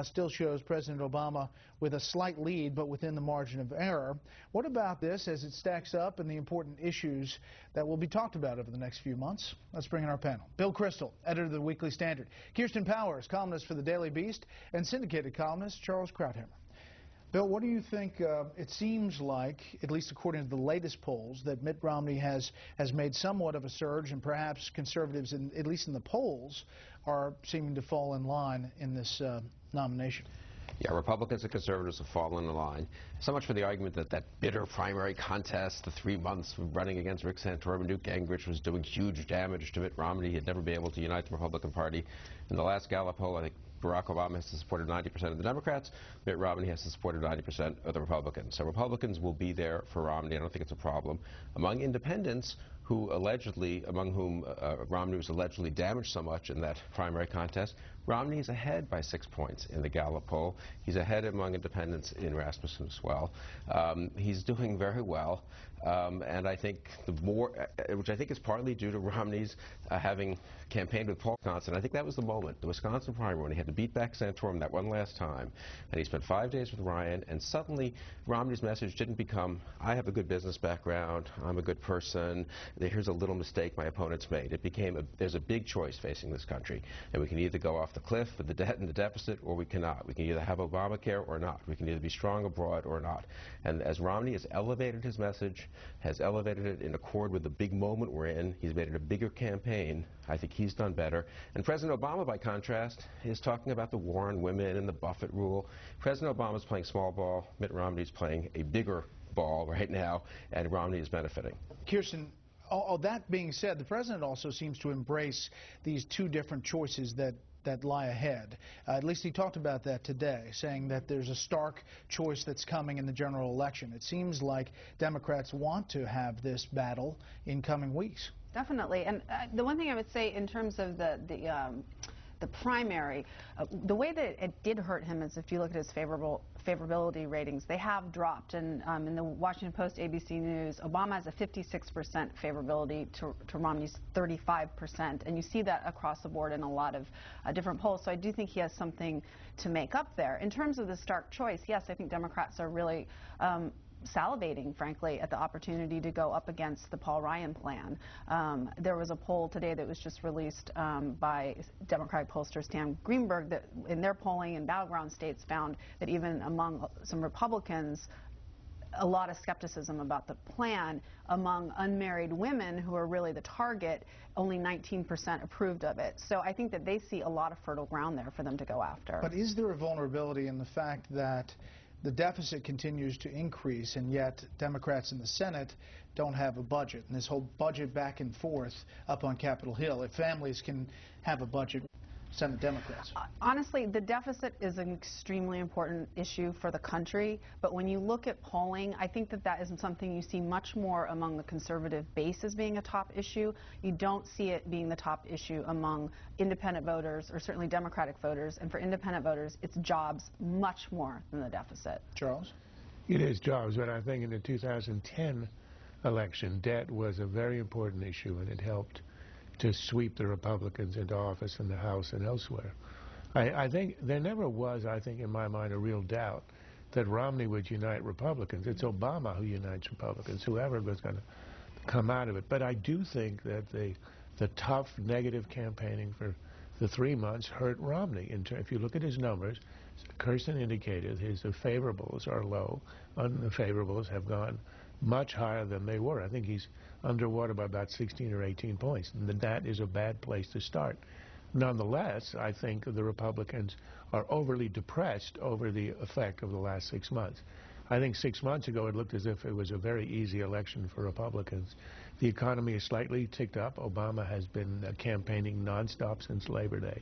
still shows President Obama with a slight lead, but within the margin of error. What about this as it stacks up and the important issues that will be talked about over the next few months? Let's bring in our panel. Bill Kristol, editor of the Weekly Standard. Kirsten Powers, columnist for the Daily Beast, and syndicated columnist Charles Krauthammer. Bill, what do you think? It seems like, at least according to the latest polls, that Mitt Romney has made somewhat of a surge, and perhaps conservatives, at least in the polls, are seeming to fall in line in this nomination. Yeah, Republicans and conservatives have fallen in line. So much for the argument that that bitter primary contest, the 3 months of running against Rick Santorum and Newt Gingrich, was doing huge damage to Mitt Romney. He'd never be able to unite the Republican Party. In the last Gallup poll, I think Barack Obama has supported 90% of the Democrats. Mitt Romney has supported 90% of the Republicans. So Republicans will be there for Romney. I don't think it's a problem. Among independents, among whom Romney was allegedly damaged so much in that primary contest, Romney is ahead by 6 points in the Gallup poll. He's ahead among independents in Rasmussen as well. He's doing very well, and I think which I think is partly due to Romney's having campaigned with Paul Johnson. I think that was the moment, the Wisconsin primary, when he had to beat back Santorum that one last time, and he spent 5 days with Ryan, and suddenly Romney's message didn't become, I have a good business background, I'm a good person, here's a little mistake my opponent's made. It became, there's a big choice facing this country, and we can either go off the cliff with the debt and the deficit, or we cannot. We can either have Obamacare or not. We can either be strong abroad or not. And as Romney has elevated his message, has elevated it in accord with the big moment we're in, he's made it a bigger campaign, I think he's done better. And President Obama, by contrast, is talking about the war on women and the Buffett rule. President Obama's playing small ball, Mitt Romney's playing a bigger ball right now, and Romney is benefiting. Kirsten, all that being said, the president also seems to embrace these two different choices that lie ahead. At least he talked about that today, saying that there's a stark choice that's coming in the general election. It seems like Democrats want to have this battle in coming weeks. Definitely. And the one thing I would say in terms of the primary, the way that it did hurt him is if you look at his favorability ratings, they have dropped. And in the Washington Post, ABC News, Obama has a 56% favorability to Romney's 35%. And you see that across the board in a lot of different polls. So I do think he has something to make up there. In terms of the stark choice, yes, I think Democrats are really salivating, frankly, at the opportunity to go up against the Paul Ryan plan. There was a poll today that was just released by Democratic pollster Stan Greenberg that in their polling in battleground states found that even among some Republicans, a lot of skepticism about the plan. Among unmarried women who are really the target, only 19% approved of it. So I think that they see a lot of fertile ground there for them to go after. But is there a vulnerability in the fact that the deficit continues to increase, and yet Democrats in the Senate don't have a budget, and this whole budget back and forth up on Capitol Hill? If families can have a budget, Senate Democrats. Honestly, the deficit is an extremely important issue for the country, but when you look at polling, I think that that isn't something you see much more among the conservative base as being a top issue. You don't see it being the top issue among independent voters, or certainly Democratic voters, and for independent voters, it's jobs much more than the deficit. Charles? It is jobs, but I think in the 2010 election, debt was a very important issue, and it helped to sweep the Republicans into office in the House and elsewhere. I think there never was, I think, in my mind, a real doubt that Romney would unite Republicans. It's Obama who unites Republicans, whoever was going to come out of it. But I do think that the tough negative campaigning for the 3 months hurt Romney. If you look at his numbers, Kirsten indicated his favorables are low, unfavorables have gone much higher than they were. I think he's underwater by about 16 or 18 points, and that is a bad place to start. Nonetheless, I think the Republicans are overly depressed over the effect of the last 6 months. I think 6 months ago it looked as if it was a very easy election for Republicans. The economy is slightly ticked up. Obama has been campaigning nonstop since Labor Day.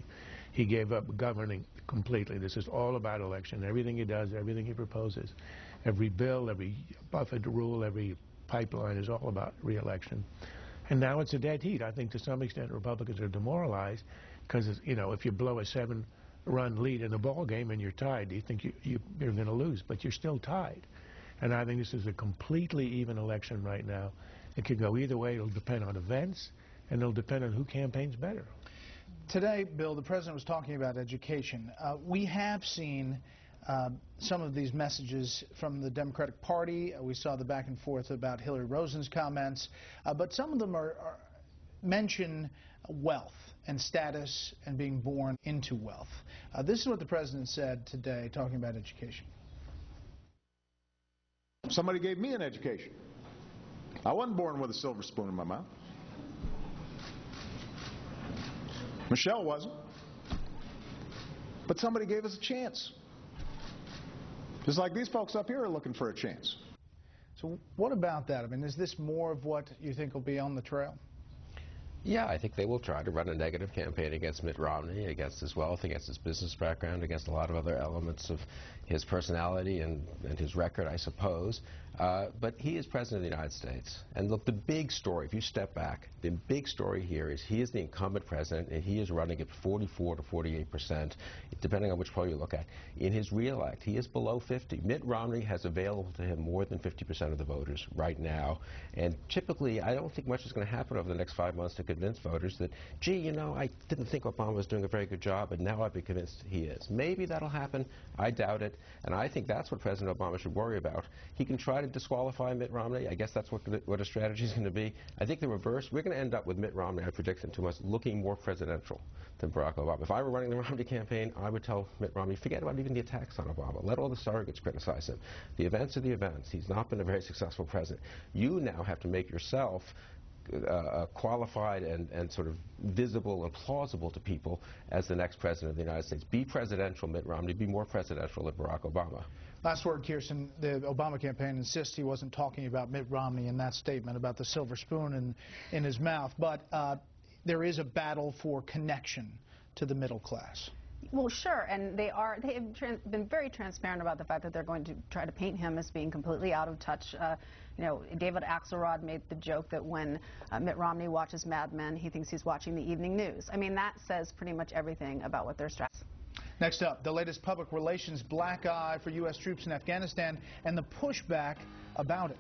He gave up governing completely. This is all about election. Everything he does, everything he proposes, every bill, every Buffett rule, every pipeline is all about re-election. And now it's a dead heat. I think to some extent Republicans are demoralized because, you know, if you blow a 7-run lead in a ball game and you're tied, you think you're going to lose, but you're still tied. And I think this is a completely even election right now. It could go either way. It'll depend on events, and it'll depend on who campaigns better. Today, Bill, the president was talking about education. We have seen some of these messages from the Democratic Party. We saw the back and forth about Hillary Rosen's comments, but some of them mention wealth and status and being born into wealth. This is what the president said today, talking about education. Somebody gave me an education. I wasn't born with a silver spoon in my mouth. Michelle wasn't. But somebody gave us a chance. Just like these folks up here are looking for a chance. So what about that? I mean, is this more of what you think will be on the trail? Yeah, I think they will try to run a negative campaign against Mitt Romney, against his wealth, against his business background, against a lot of other elements of his personality and his record, I suppose. But he is president of the United States. And look, the big story, if you step back, the big story here is he is the incumbent president, and he is running at 44 to 48%, depending on which poll you look at. In his reelect, he is below 50. Mitt Romney has available to him more than 50% of the voters right now. And typically, I don't think much is going to happen over the next 5 months to convince voters that, gee, you know, I didn't think Obama was doing a very good job, and now I've been convinced he is. Maybe that'll happen. I doubt it. And I think that's what President Obama should worry about. He can try to disqualify Mitt Romney. I guess that's what a strategy is going to be. I think the reverse. We're going to end up with Mitt Romney, I predict in 2 months, looking more presidential than Barack Obama. If I were running the Romney campaign, I would tell Mitt Romney, forget about even the attacks on Obama. Let all the surrogates criticize him. The events are the events. He's not been a very successful president. You now have to make yourself qualified and sort of visible and plausible to people as the next president of the United States. Be presidential, Mitt Romney. Be more presidential than Barack Obama. Last word, Kirsten. The Obama campaign insists he wasn't talking about Mitt Romney in that statement about the silver spoon in his mouth, but there is a battle for connection to the middle class. Well, sure, and they have been very transparent about the fact that they're going to try to paint him as being completely out of touch. You know, David Axelrod made the joke that when Mitt Romney watches Mad Men, he thinks he's watching the evening news. I mean, that says pretty much everything about what they're stressing. Next up, the latest public relations black eye for U.S. troops in Afghanistan and the pushback about it.